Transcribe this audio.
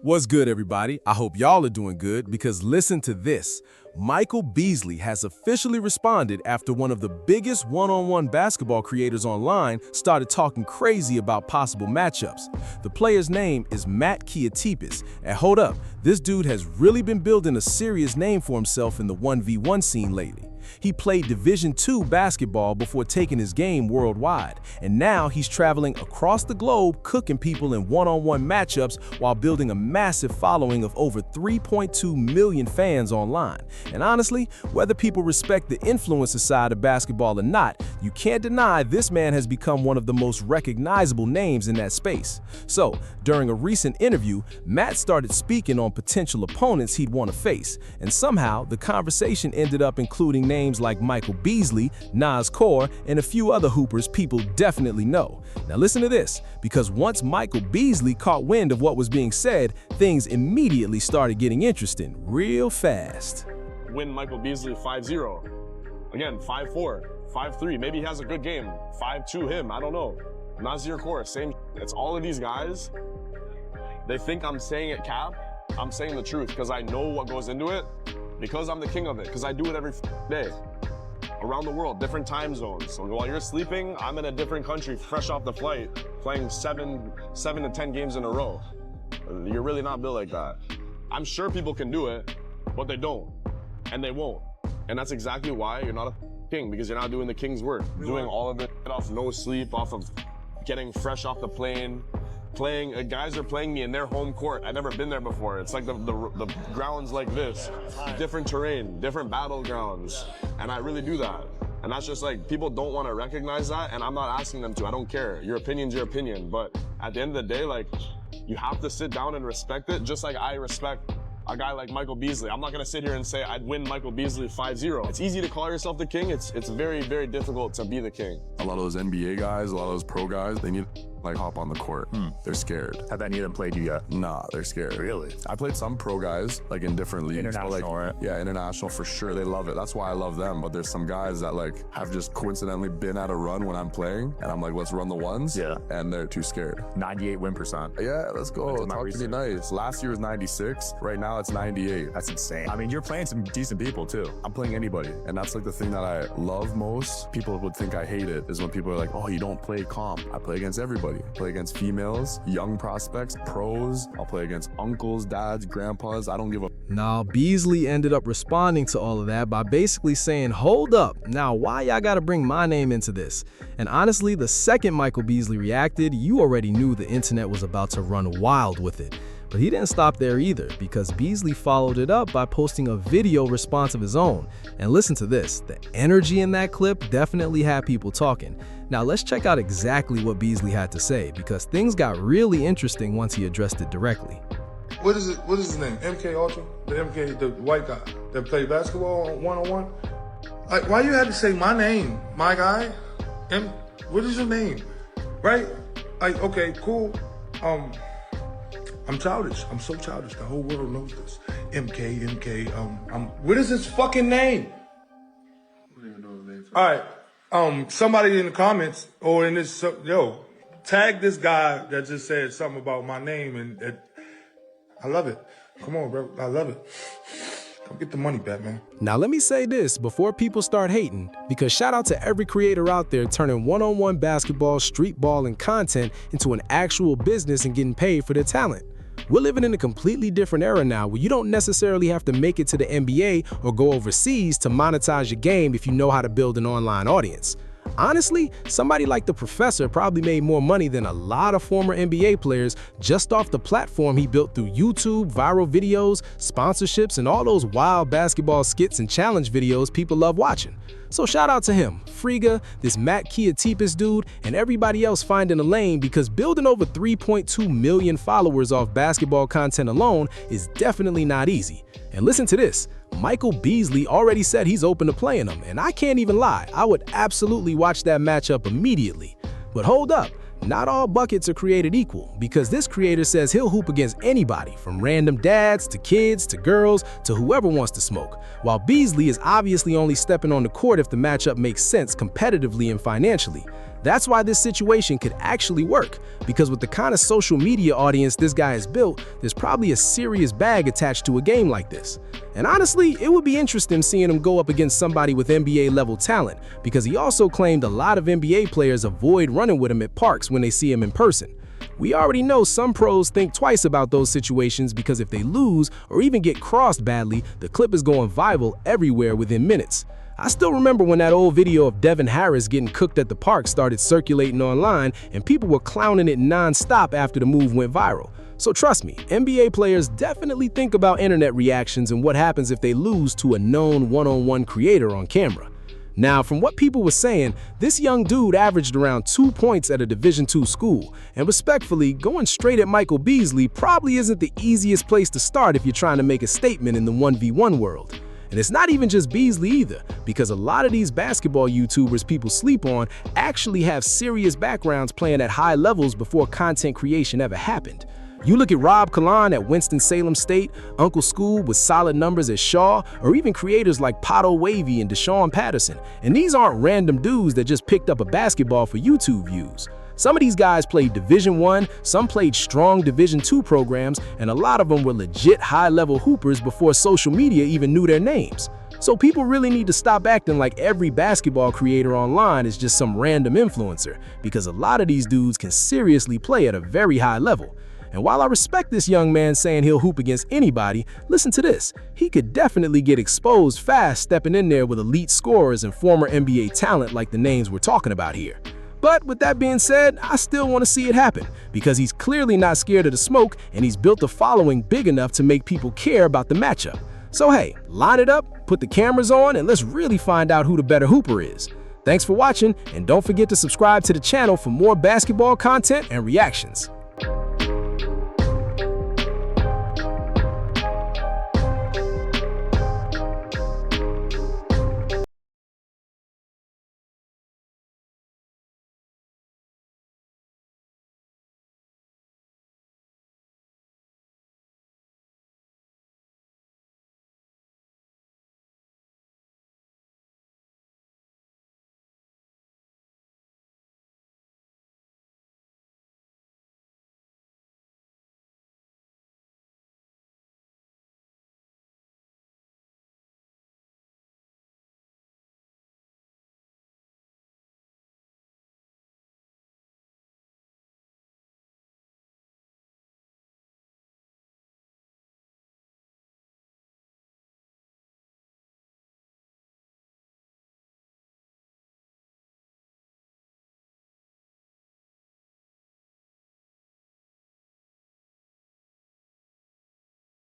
What's good, everybody? I hope y'all are doing good because listen to this. Michael Beasley has officially responded after one of the biggest one-on-one basketball creators online started talking crazy about possible matchups. The player's name is Matt Kiatipis, and hold up, this dude has really been building a serious name for himself in the 1v1 scene lately. He played Division II basketball before taking his game worldwide, and now he's traveling across the globe cooking people in one-on-one matchups while building a massive following of over 3.2 million fans online. And honestly, whether people respect the influencer side of basketball or not, you can't deny this man has become one of the most recognizable names in that space. So, during a recent interview, Matt started speaking on potential opponents he'd want to face, and somehow the conversation ended up including names like Michael Beasley, Nas Core, and a few other hoopers people definitely know. Now listen to this, because once Michael Beasley caught wind of what was being said, things immediately started getting interesting real fast. Win Michael Beasley 5-0. Again, 5-4, 5-3. Maybe he has a good game. 5-2 him, I don't know. Nasir Core, same. It's all of these guys. They think I'm saying it cap. I'm saying the truth because I know what goes into it. Because I'm the king of it, because I do it every day. Around the world, different time zones. So while you're sleeping, I'm in a different country, fresh off the flight, playing seven to 10 games in a row. You're really not built like that. I'm sure people can do it, but they don't, and they won't. And that's exactly why you're not a king, because you're not doing the king's work. Doing all of it off no sleep, off of getting fresh off the plane, guys are playing me in their home court. I've never been there before. It's like the grounds like this, different terrain, different battlegrounds, and I really do that. And that's just like, people don't want to recognize that, and I'm not asking them to. I don't care. Your opinion's your opinion, but at the end of the day, like, you have to sit down and respect it, just like I respect a guy like Michael Beasley. I'm not gonna sit here and say I'd win Michael Beasley 5-0. It's easy to call yourself the king. It's very, very difficult to be the king. A lot of those NBA guys, a lot of those pro guys, they need like hop on the court. They're scared. Have any of them played you yet? Nah, they're scared. Really? I played some pro guys like in different leagues. International, right? Yeah, international for sure. They love it. That's why I love them. But there's some guys that like have just coincidentally been at a run when I'm playing, and I'm like, let's run the ones. Yeah. And they're too scared. 98 win percent. Yeah, let's go. That's Talk to me nice. Last year was 96. Right now it's 98. That's insane. I mean, you're playing some decent people too. I'm playing anybody, and that's like the thing that I love most. People would think I hate it is when people are like, oh, you don't play comp. I play against everybody. I play against females, young prospects, pros. I'll play against uncles, dads, grandpas. I don't give a. Now, Beasley ended up responding to all of that by basically saying, hold up, now why y'all gotta bring my name into this? And honestly, the second Michael Beasley reacted, you already knew the internet was about to run wild with it. But he didn't stop there either, because Beasley followed it up by posting a video response of his own. And listen to this, the energy in that clip definitely had people talking. Now let's check out exactly what Beasley had to say, because things got really interesting once he addressed it directly. What is his name? MK Ultra? The white guy that played basketball one-on-one? Like, why you had to say my name, my guy? What is your name? Right? Like, okay, cool. I'm childish. I'm so childish. The whole world knows this. MK. What is his fucking name? I don't even know his name. All right. Somebody in the comments or in this, tag this guy that just said something about my name, and I love it. Come on, bro. I love it. Come get the money back, man. Now let me say this before people start hating, because shout out to every creator out there turning one-on-one basketball, street ball, and content into an actual business and getting paid for their talent. We're living in a completely different era now where you don't necessarily have to make it to the NBA or go overseas to monetize your game if you know how to build an online audience. Honestly, somebody like the professor probably made more money than a lot of former NBA players just off the platform he built through YouTube, viral videos, sponsorships, and all those wild basketball skits and challenge videos people love watching. So shout out to him, Friga, this Matt Kiatipis dude, and everybody else finding a lane, because building over 3.2 million followers off basketball content alone is definitely not easy. And listen to this, Michael Beasley already said he's open to playing him, and I can't even lie, I would absolutely watch that matchup immediately. But hold up, not all buckets are created equal, because this creator says he'll hoop against anybody, from random dads to kids to girls to whoever wants to smoke, while Beasley is obviously only stepping on the court if the matchup makes sense competitively and financially. That's why this situation could actually work, because with the kind of social media audience this guy has built, there's probably a serious bag attached to a game like this. And honestly, it would be interesting seeing him go up against somebody with NBA-level talent, because he also claimed a lot of NBA players avoid running with him at parks when they see him in person. We already know some pros think twice about those situations because if they lose or even get crossed badly, the clip is going viral everywhere within minutes. I still remember when that old video of Devin Harris getting cooked at the park started circulating online and people were clowning it non-stop after the move went viral. So trust me, NBA players definitely think about internet reactions and what happens if they lose to a known one-on-one creator on camera. Now, from what people were saying, this young dude averaged around 2 points at a Division II school, and respectfully, going straight at Michael Beasley probably isn't the easiest place to start if you're trying to make a statement in the 1v1 world. And it's not even just Beasley either, because a lot of these basketball YouTubers people sleep on actually have serious backgrounds playing at high levels before content creation ever happened. You look at Rob Kalan at Winston-Salem State, Uncle Scoob with solid numbers at Shaw, or even creators like Pato Wavy and Deshaun Patterson, and these aren't random dudes that just picked up a basketball for YouTube views. Some of these guys played Division I, some played strong Division II programs, and a lot of them were legit high-level hoopers before social media even knew their names. So people really need to stop acting like every basketball creator online is just some random influencer, because a lot of these dudes can seriously play at a very high level. And while I respect this young man saying he'll hoop against anybody, listen to this. He could definitely get exposed fast stepping in there with elite scorers and former NBA talent like the names we're talking about here. But with that being said, I still want to see it happen, because he's clearly not scared of the smoke and he's built a following big enough to make people care about the matchup. So hey, line it up, put the cameras on, and let's really find out who the better hooper is. Thanks for watching, and don't forget to subscribe to the channel for more basketball content and reactions.